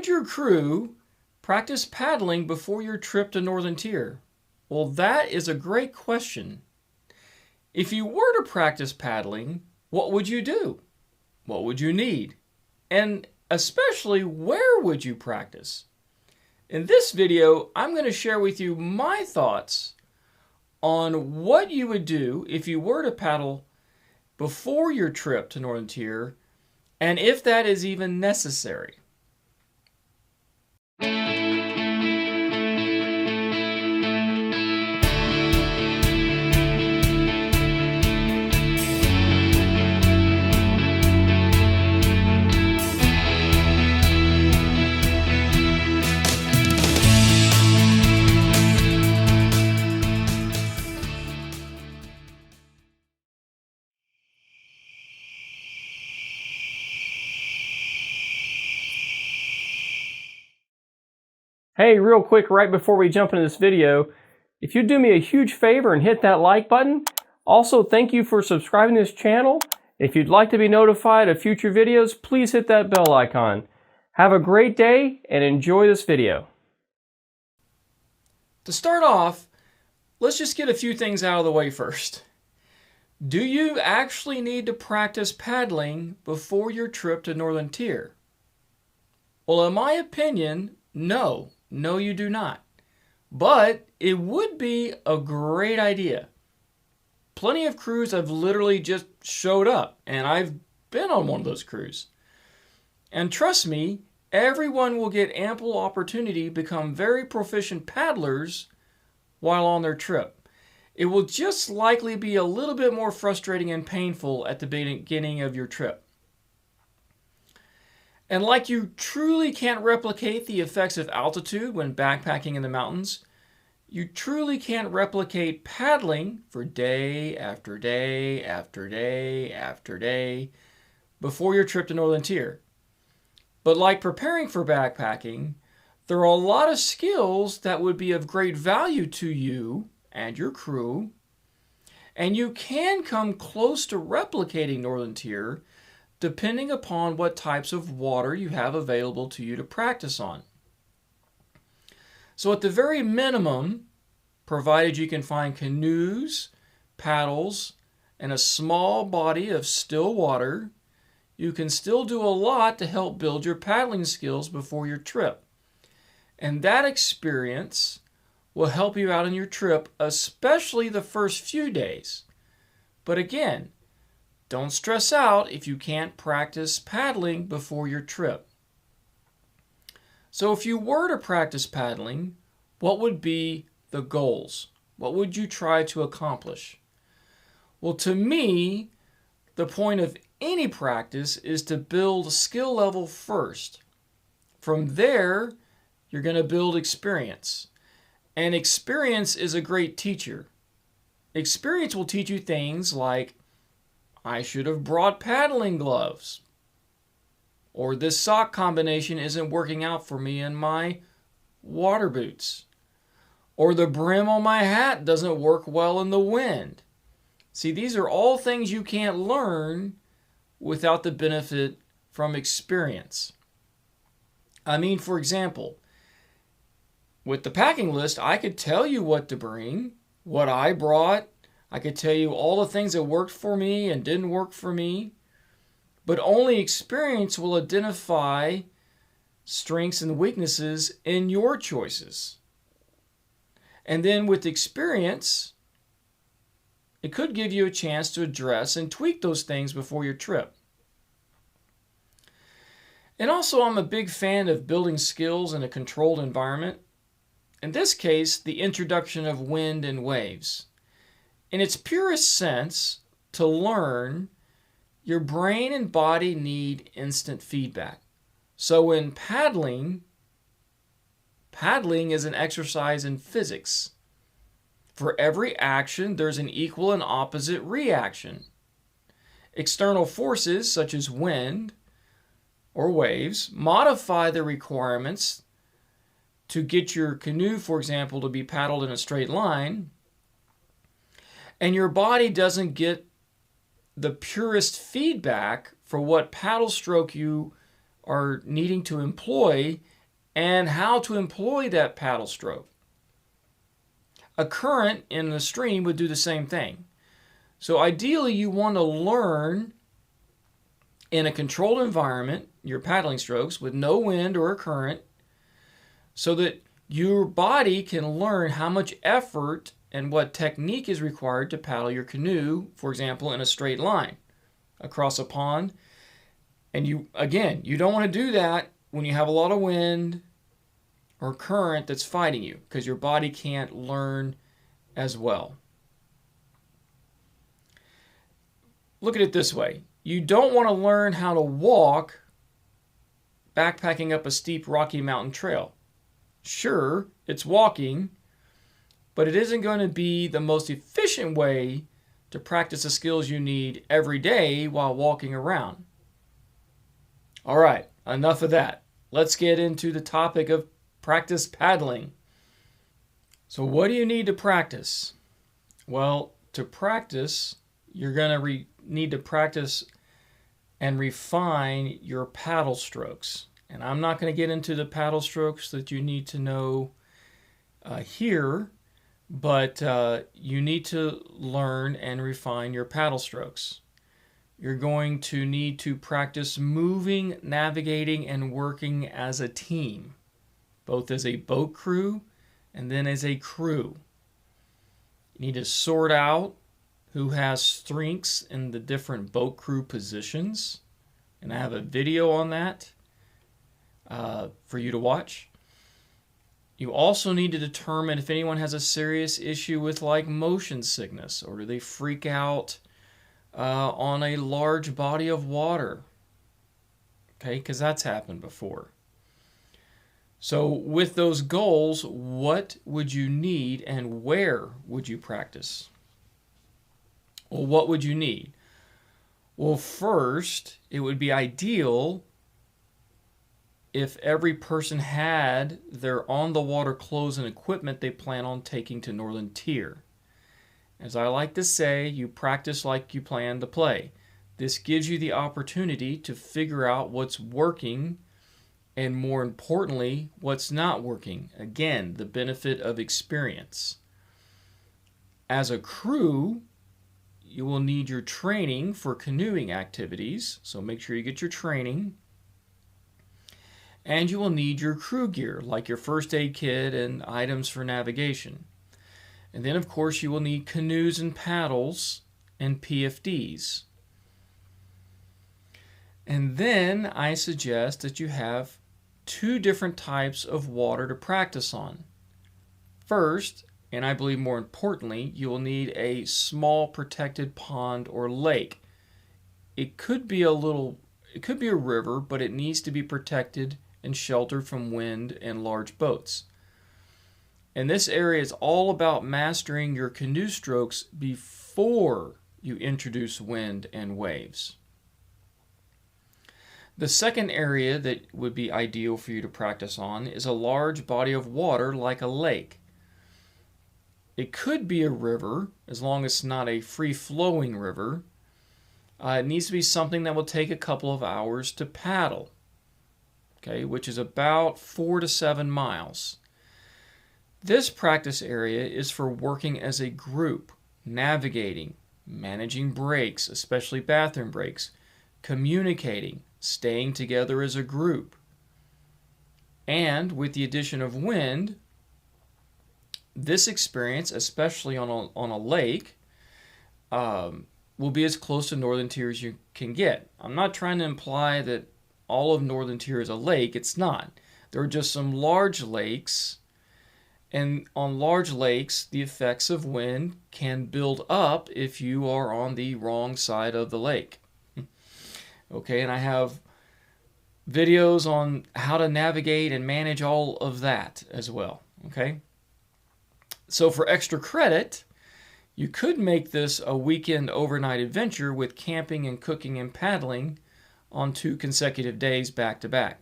your crew practice paddling before your trip to Northern Tier? Well, that is a great question. If you were to practice paddling, what would you do? What would you need? And especially, where would you practice? In this video, I'm going to share with you my thoughts on what you would do if you were to paddle before your trip to Northern Tier, and if that is even necessary. Hey, real quick, right before we jump into this video, if you'd do me a huge favor and hit that like button. Also, thank you for subscribing to this channel. If you'd like to be notified of future videos, please hit that bell icon. Have a great day and enjoy this video. To start off, let's just get a few things out of the way first. Do you actually need to practice paddling before your trip to Northern Tier? Well, in my opinion, no. No, you do not. But it would be a great idea. Plenty of crews have literally just showed up, and I've been on one of those crews. And trust me, everyone will get ample opportunity to become very proficient paddlers while on their trip. It will just likely be a little bit more frustrating and painful at the beginning of your trip. And like you truly can't replicate the effects of altitude when backpacking in the mountains, you truly can't replicate paddling for day after day after day after day before your trip to Northern Tier. But like preparing for backpacking, there are a lot of skills that would be of great value to you and your crew, and you can come close to replicating Northern Tier depending upon what types of water you have available to you to practice on. So at the very minimum, provided you can find canoes, paddles, and a small body of still water, you can still do a lot to help build your paddling skills before your trip. And that experience will help you out on your trip, especially the first few days. But again, don't stress out if you can't practice paddling before your trip. So if you were to practice paddling, what would be the goals? What would you try to accomplish? Well, to me, the point of any practice is to build skill level first. From there, you're going to build experience. And experience is a great teacher. Experience will teach you things like, I should have brought paddling gloves. Or this sock combination isn't working out for me in my water boots. Or the brim on my hat doesn't work well in the wind. See, these are all things you can't learn without the benefit from experience. I mean, for example, with the packing list, I could tell you what to bring, what I brought. I could tell you all the things that worked for me and didn't work for me, but only experience will identify strengths and weaknesses in your choices. And then with experience, it could give you a chance to address and tweak those things before your trip. And also, I'm a big fan of building skills in a controlled environment. In this case, the introduction of wind and waves. In its purest sense, to learn, your brain and body need instant feedback. So when paddling is an exercise in physics. For every action, there's an equal and opposite reaction. External forces, such as wind or waves, modify the requirements to get your canoe, for example, to be paddled in a straight line. And your body doesn't get the purest feedback for what paddle stroke you are needing to employ and how to employ that paddle stroke. A current in the stream would do the same thing. So ideally, you want to learn in a controlled environment your paddling strokes with no wind or a current, so that your body can learn how much effort and what technique is required to paddle your canoe, for example, in a straight line across a pond. And you don't want to do that when you have a lot of wind or current that's fighting you, because your body can't learn as well. Look at it this way. You don't want to learn how to walk backpacking up a steep rocky mountain trail. Sure, it's walking, but it isn't going to be the most efficient way to practice the skills you need every day while walking around. All right, enough of that. Let's get into the topic of practice paddling. So what do you need to practice? Well, to practice, you're going to need to practice and refine your paddle strokes. And I'm not going to get into the paddle strokes that you need to know here, but you need to learn and refine your paddle strokes. You're going to need to practice moving, navigating, and working as a team, both as a boat crew and then as a crew. You need to sort out who has strengths in the different boat crew positions, and I have a video on that for you to watch. You also need to determine if anyone has a serious issue with like motion sickness, or do they freak out on a large body of water. Okay, because that's happened before. So with those goals, what would you need and where would you practice? Well, what would you need? Well, first, it would be ideal if every person had their on-the-water clothes and equipment they plan on taking to Northern Tier. As I like to say, you practice like you plan to play. This gives you the opportunity to figure out what's working and, more importantly, what's not working. Again, the benefit of experience. As a crew, you will need your training for canoeing activities, so make sure you get your training. And you will need your crew gear, like your first aid kit and items for navigation. And then, of course, you will need canoes and paddles and PFDs. And then I suggest that you have two different types of water to practice on. First, and I believe more importantly, you will need a small protected pond or lake. It could be a river, but it needs to be protected and sheltered from wind and large boats. And this area is all about mastering your canoe strokes before you introduce wind and waves. The second area that would be ideal for you to practice on is a large body of water like a lake. It could be a river, as long as it's not a free-flowing river. It needs to be something that will take a couple of hours to paddle, okay, which is about 4 to 7 miles. This practice area is for working as a group, navigating, managing breaks, especially bathroom breaks, communicating, staying together as a group. And with the addition of wind, this experience, especially on a lake, will be as close to Northern Tier as you can get. I'm not trying to imply that all of Northern Tier is a lake. It's not. There are just some large lakes, and on large lakes, the effects of wind can build up if you are on the wrong side of the lake. Okay, and I have videos on how to navigate and manage all of that as well. Okay, so for extra credit, you could make this a weekend overnight adventure with camping and cooking and paddling on 2 consecutive days back to back.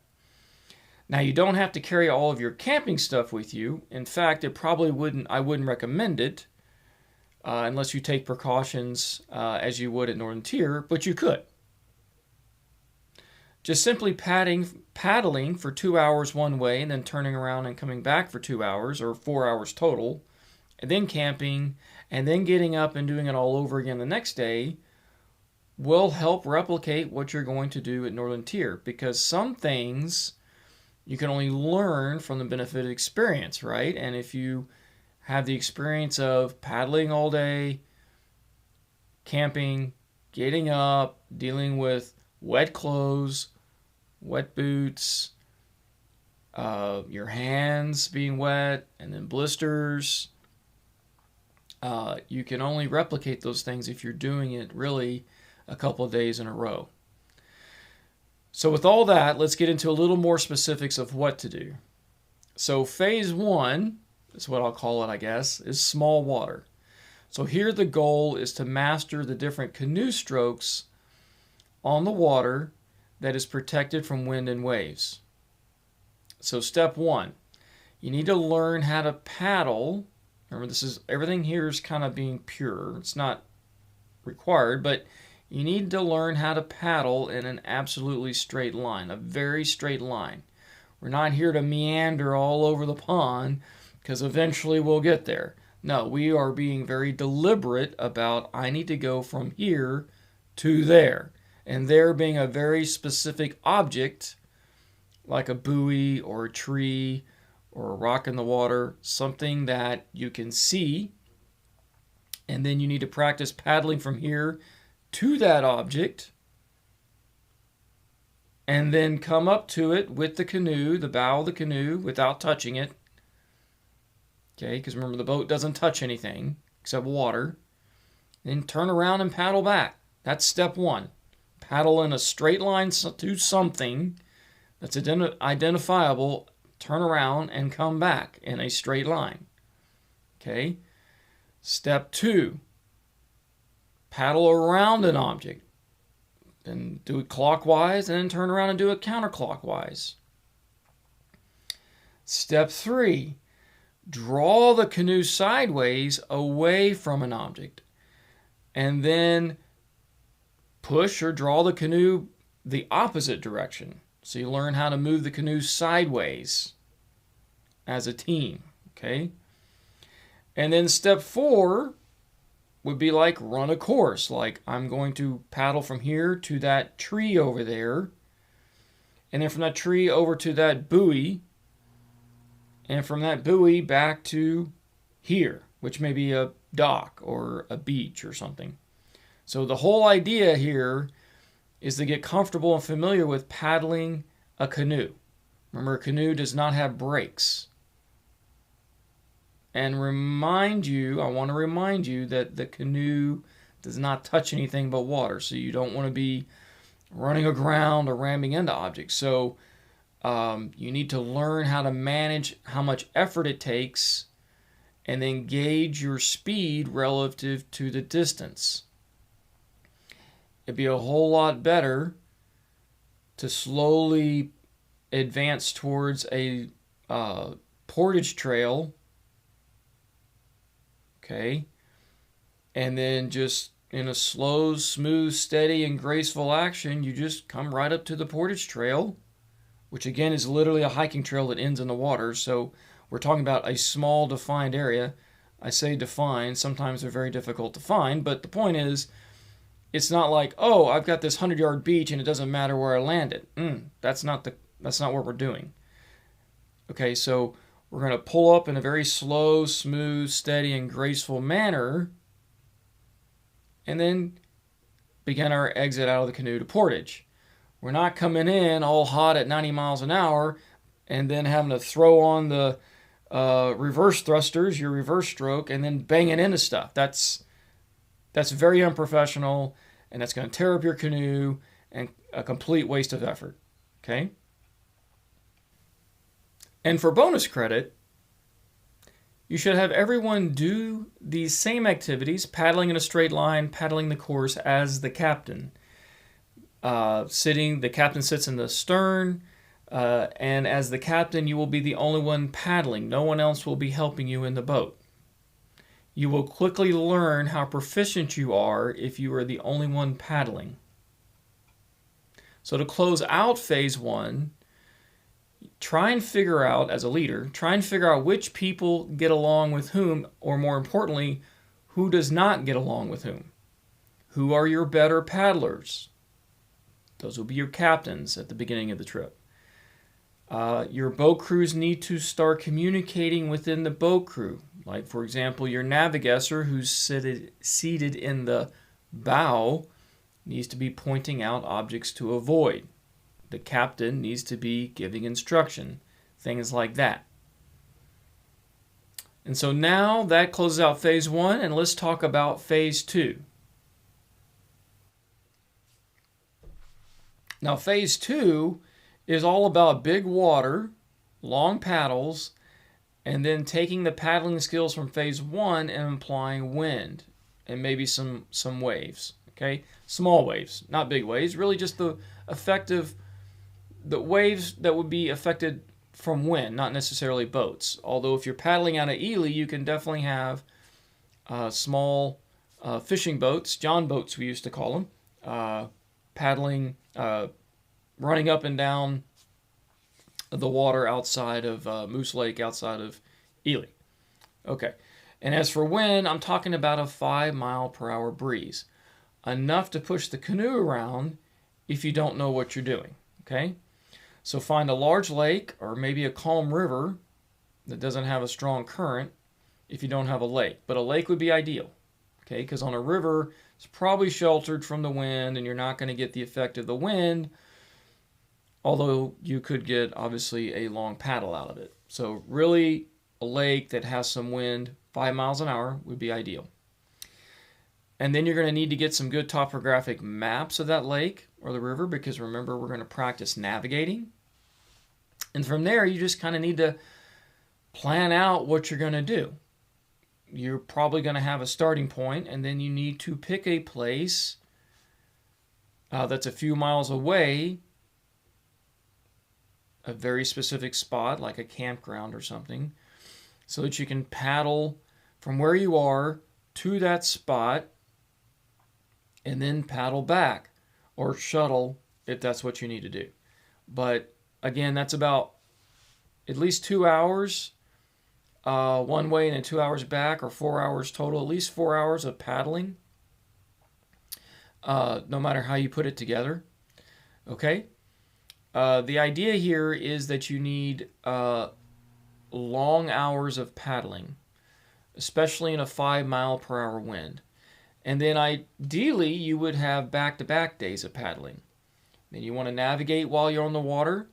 Now, you don't have to carry all of your camping stuff with you. In fact, I wouldn't recommend it unless you take precautions as you would at Northern Tier, but you could. just simply paddling for 2 hours one way and then turning around and coming back for 2 hours or 4 hours total, and then camping, and then getting up and doing it all over again the next day will help replicate what you're going to do at Northern Tier, because some things you can only learn from the benefit of experience, right? And if you have the experience of paddling all day, camping, getting up, dealing with wet clothes, wet boots, your hands being wet, and then blisters, you can only replicate those things if you're doing it really a couple of days in a row. So with all that, let's get into a little more specifics of what to do. So phase 1, is what I'll call it, I guess, is small water. So here the goal is to master the different canoe strokes on the water that is protected from wind and waves. So step 1, you need to learn how to paddle. Remember, everything here is kind of being pure. It's not required, but you need to learn how to paddle in an absolutely straight line, a very straight line. We're not here to meander all over the pond, because eventually we'll get there. No, we are being very deliberate about, I need to go from here to there. And there being a very specific object, like a buoy or a tree or a rock in the water, something that you can see. And then you need to practice paddling from here to that object, and then come up to it with the canoe, the bow of the canoe, without touching it. Okay, because remember, the boat doesn't touch anything except water. Then turn around and paddle back. That's step 1. Paddle in a straight line to something that's identifiable, turn around and come back in a straight line. Okay? Step 2, paddle around an object. Then do it clockwise, and then turn around and do it counterclockwise. Step 3, draw the canoe sideways away from an object, and then push or draw the canoe the opposite direction. So you learn how to move the canoe sideways as a team, okay? And then step 4 would be like run a course. Like, I'm going to paddle from here to that tree over there, and then from that tree over to that buoy, and from that buoy back to here, which may be a dock or a beach or something. So the whole idea here is to get comfortable and familiar with paddling a canoe. Remember, a canoe does not have brakes. And I want to remind you that the canoe does not touch anything but water. So you don't want to be running aground or ramming into objects. So you need to learn how to manage how much effort it takes, and then gauge your speed relative to the distance. It'd be a whole lot better to slowly advance towards a portage trail, okay, and then just in a slow, smooth, steady, and graceful action, you just come right up to the portage trail, which again is literally a hiking trail that ends in the water. So we're talking about a small defined area. I say defined, sometimes they're very difficult to find, but the point is, it's not like, oh, I've got this 100-yard beach and it doesn't matter where I landed. That's not what we're doing. Okay, so we're going to pull up in a very slow, smooth, steady, and graceful manner, and then begin our exit out of the canoe to portage. We're not coming in all hot at 90 miles an hour and then having to throw on the reverse thrusters, your reverse stroke, and then banging into stuff. That's very unprofessional, and that's going to tear up your canoe and a complete waste of effort. Okay? And for bonus credit, you should have everyone do these same activities, paddling in a straight line, paddling the course as the captain. The captain sits in the stern, and as the captain, you will be the only one paddling. No one else will be helping you in the boat. You will quickly learn how proficient you are if you are the only one paddling. So to close out phase one, try and figure out, as a leader, try and figure out which people get along with whom, or more importantly, who does not get along with whom. Who are your better paddlers? Those will be your captains at the beginning of the trip. Your boat crews need to start communicating within the boat crew. Like, for example, your navigator, who's seated in the bow, needs to be pointing out objects to avoid. The captain needs to be giving instruction, things like that. And so now that closes out phase one, and let's talk about phase two. Now, phase two is all about big water, long paddles, and then taking the paddling skills from phase one and applying wind and maybe some waves. Okay, small waves, not big waves. Really, just the waves that would be affected from wind, not necessarily boats. Although if you're paddling out of Ely, you can definitely have small fishing boats, John boats we used to call them, paddling, running up and down the water outside of Moose Lake, outside of Ely. Okay, and as for wind, I'm talking about a 5-mile-per-hour breeze, enough to push the canoe around if you don't know what you're doing. Okay, so find a large lake or maybe a calm river that doesn't have a strong current if you don't have a lake, but a lake would be ideal. Okay, because on a river, it's probably sheltered from the wind and you're not going to get the effect of the wind, although you could get obviously a long paddle out of it. So really, a lake that has some wind, 5 miles an hour, would be ideal. And then you're going to need to get some good topographic maps of that lake or the river, because remember, we're going to practice navigating. And from there, you just kind of need to plan out what you're going to do. You're probably going to have a starting point, and then you need to pick a place that's a few miles away, a very specific spot like a campground or something, so that you can paddle from where you are to that spot and then paddle back, or shuttle if that's what you need to do. But again, that's about at least 2 hours one way and then 2 hours back, or 4 hours total, at least 4 hours of paddling, no matter how you put it together. Okay? The idea here is that you need long hours of paddling, especially in a 5-mile-per-hour wind. And then ideally, you would have back-to-back days of paddling. Then you want to navigate while you're on the water.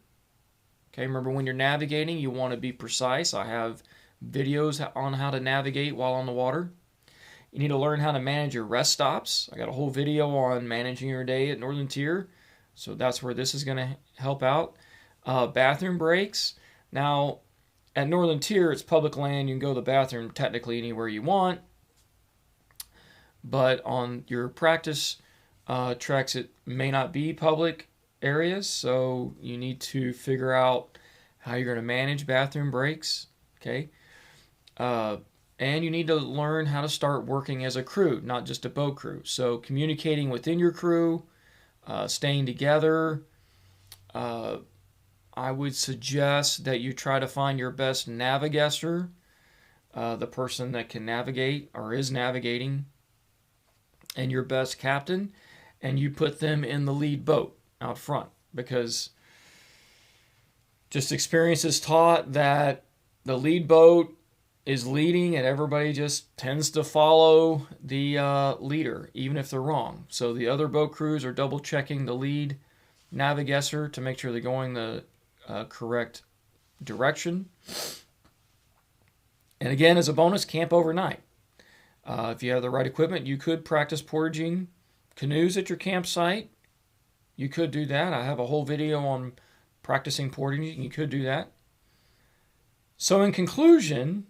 Okay, remember, when you're navigating, you want to be precise. I have videos on how to navigate while on the water. You need to learn how to manage your rest stops. I got a whole video on managing your day at Northern Tier, so that's where this is going to help out. Bathroom breaks. Now, at Northern Tier, it's public land. You can go to the bathroom technically anywhere you want. But on your practice treks, it may not be public areas, so you need to figure out how you're going to manage bathroom breaks. Okay? And you need to learn how to start working as a crew, not just a boat crew. So communicating within your crew, staying together. I would suggest that you try to find your best navigator, the person that can navigate or is navigating, and your best captain, and you put them in the lead boat out front, because just experience has taught that the lead boat is leading and everybody just tends to follow the leader, even if they're wrong. So the other boat crews are double checking the lead navigator to make sure they're going the correct direction. And again, as a bonus, camp overnight. If you have the right equipment, you could practice portaging canoes at your campsite. You could do that. I have a whole video on practicing portaging. You could do that. So in conclusion,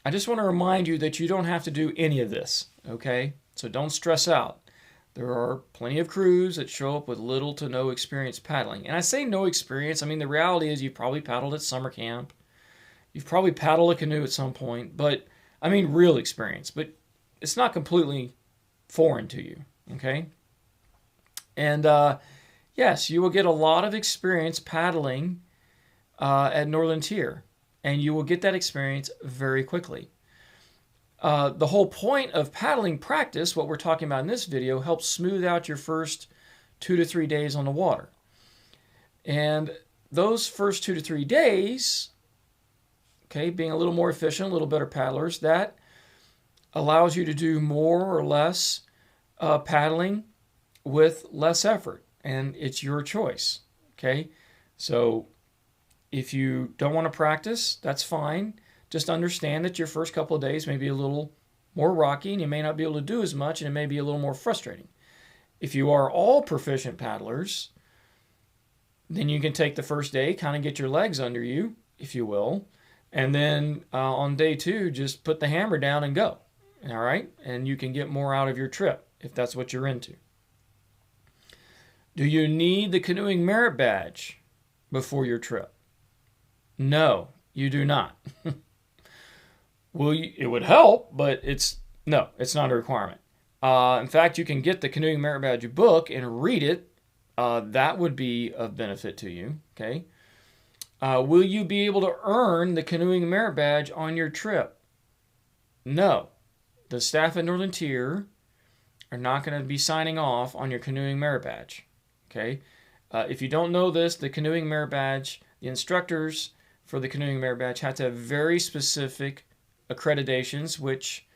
I just want to remind you that you don't have to do any of this, okay? So don't stress out. There are plenty of crews that show up with little to no experience paddling. And I say no experience, I mean the reality is you've probably paddled at summer camp. You've probably paddled a canoe at some point, but I mean real experience. But it's not completely foreign to you, okay? And yes, you will get a lot of experience paddling at Northern Tier, and you will get that experience very quickly. The whole point of paddling practice, what we're talking about in this video, helps smooth out your first 2 to 3 days on the water. And those first 2 to 3 days, okay, being a little more efficient, a little better paddlers, that allows you to do more or less paddling with less effort. And it's your choice, okay? So if you don't want to practice, that's fine. Just understand that your first couple of days may be a little more rocky and you may not be able to do as much and it may be a little more frustrating. If you are all proficient paddlers, then you can take the first day, kind of get your legs under you, if you will, and then on day 2, just put the hammer down and go, all right? And you can get more out of your trip if that's what you're into. Do you need the Canoeing Merit Badge before your trip? No, you do not. It would help, but it's not a requirement. In fact, you can get the Canoeing Merit Badge book and read it. That would be of benefit to you, okay? Will you be able to earn the Canoeing Merit Badge on your trip? No. The staff at Northern Tier are not going to be signing off on your Canoeing Merit Badge, okay? If you don't know this, the Canoeing Merit Badge, the instructors for the Canoeing Merit Badge have to have very specific accreditations, which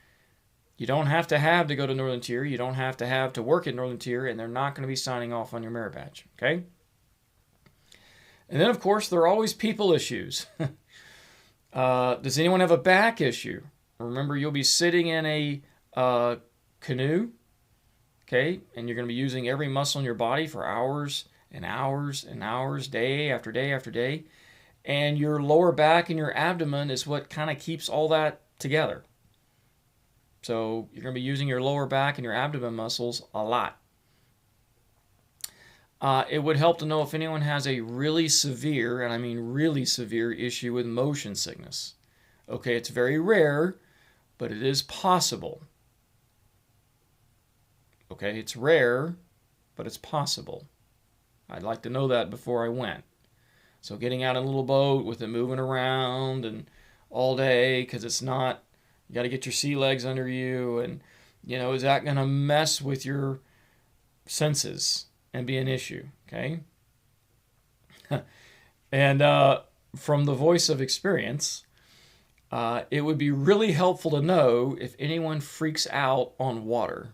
you don't have to go to Northern Tier. You don't have to work at Northern Tier, and they're not going to be signing off on your merit badge, okay? And then, of course, there are always people issues. Does anyone have a back issue? Remember, you'll be sitting in a canoe, okay? And you're going to be using every muscle in your body for hours and hours and hours, day after day after day. And your lower back and your abdomen is what kind of keeps all that together. So you're going to be using your lower back and your abdomen muscles a lot. It would help to know if anyone has a really severe, and I mean really severe, issue with motion sickness. Okay, it's very rare, but it is possible. Okay, it's rare, but it's possible. I'd like to know that before I went. So getting out in a little boat with it moving around and all day, because it's not, you got to get your sea legs under you, and, you know, is that going to mess with your senses and be an issue, okay? And from the voice of experience, it would be really helpful to know if anyone freaks out on water.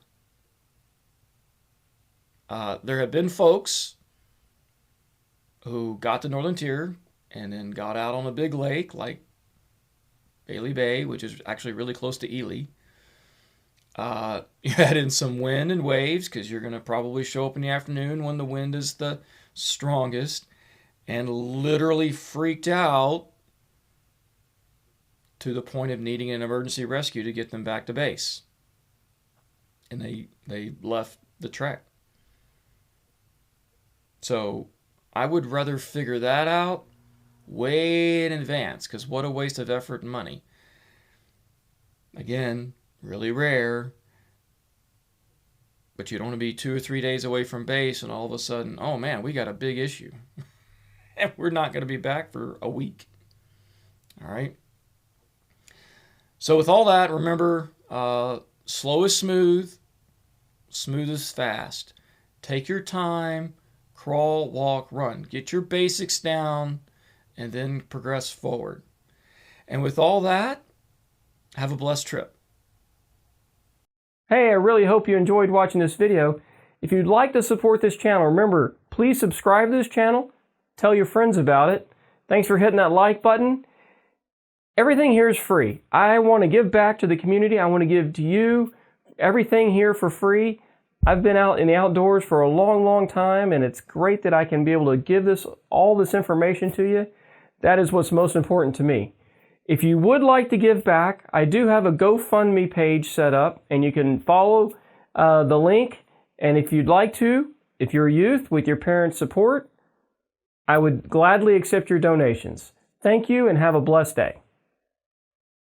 There have been folks who got to Northern Tier and then got out on a big lake like Bailey Bay, which is actually really close to Ely. You add in some wind and waves, because you're going to probably show up in the afternoon when the wind is the strongest, and literally freaked out to the point of needing an emergency rescue to get them back to base. And they left the trek. So I would rather figure that out way in advance, because what a waste of effort and money. Again, really rare, but you don't want to be 2 or 3 days away from base and all of a sudden, oh man, we got a big issue. And we're not going to be back for a week. All right? So with all that, remember, slow is smooth, smooth is fast. Take your time, crawl, walk, run. Get your basics down, and then progress forward. And with all that, have a blessed trip. Hey, I really hope you enjoyed watching this video. If you'd like to support this channel, remember, please subscribe to this channel, tell your friends about it. Thanks for hitting that like button. Everything here is free. I want to give back to the community. I want to give to you everything here for free. I've been out in the outdoors for a long, long time, and it's great that I can be able to give all this information to you. That is what's most important to me. If you would like to give back, I do have a GoFundMe page set up, and you can follow the link. And if you'd like to, if you're a youth with your parents' support, I would gladly accept your donations. Thank you, and have a blessed day.